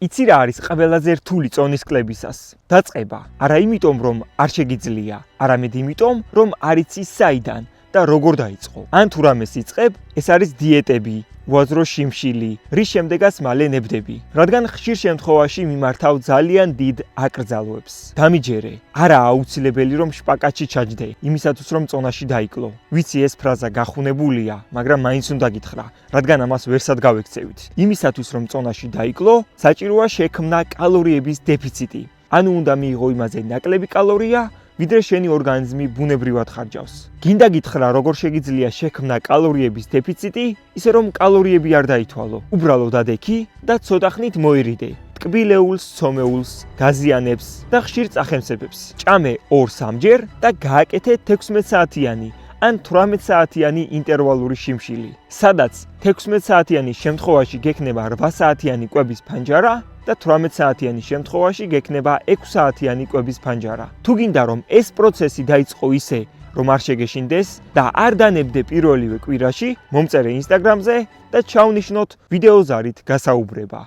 იცი რა არის ყველაზე რთული წონის კლებისას? დაწყება. არა იმიტომ, რომ არ შეგიძლია, არამედ იმიტომ, რომ არ იცი საიდან და როგორ დაიწყო. ან თუ რამეს იწყებ, ეს არის დიეტები, უაზრო შიმშილი, რის შემდეგაც მალე ნებდები. რადგან ხშირ შემთხვევაში მიმართავ ძალიან დიდ აკრძალვებს. დამიჯერე, არაა აუცილებელი რომ შპაკატში ჩაჯდე, იმისათვის რომ წონაში დაიკლო. ვიცი ეს ფრაზა გახუნებულია, მაგრამ მაინც უნდა გითხრა, რადგან ამას ვერსად გავექცევით. იმისათვის რომ წონაში დაიკლო, საჭიროა შექმნა კალორიების დეფიციტი. ანუ უნდა მიიღო იმაზე ნაკლები კალორია, ვიდრე შენი ორგანიზმი ბუნებრივად ხარჯავს. გინდა გითხრა, როგორ შეგიძლია შექმნა კალორიების დეფიციტი, ისე რომ კალორიები არ დაითვალო. უბრალოდ ადექი და ცოტა ხნით მოერიდე. ტკბილეულს, ცომეულს, გაზიანებს და ხშირ წახემსებებს. ჭამე 2-3 ჯერ და გააკეთე 16 საათიანი ან 18 საათიანი ინტერვალური შიმშილი. სადაც 16 საათიანი შემთხვევაში გექნება 8 საათიანი კვების ფანჯარა და 18 საათიანი შემთხვევაში გექნება 6 საათიანი კვების ფანჯარა. თუ გინდა რომ ეს პროცესი დაიწყო ისე, რომ არ შეგეშინდეს და არ დანებდე პირველივე კვირაში, მომწერე Instagram-ზე და ჩავნიშნოთ ვიდეო ზარით გასაუბრება.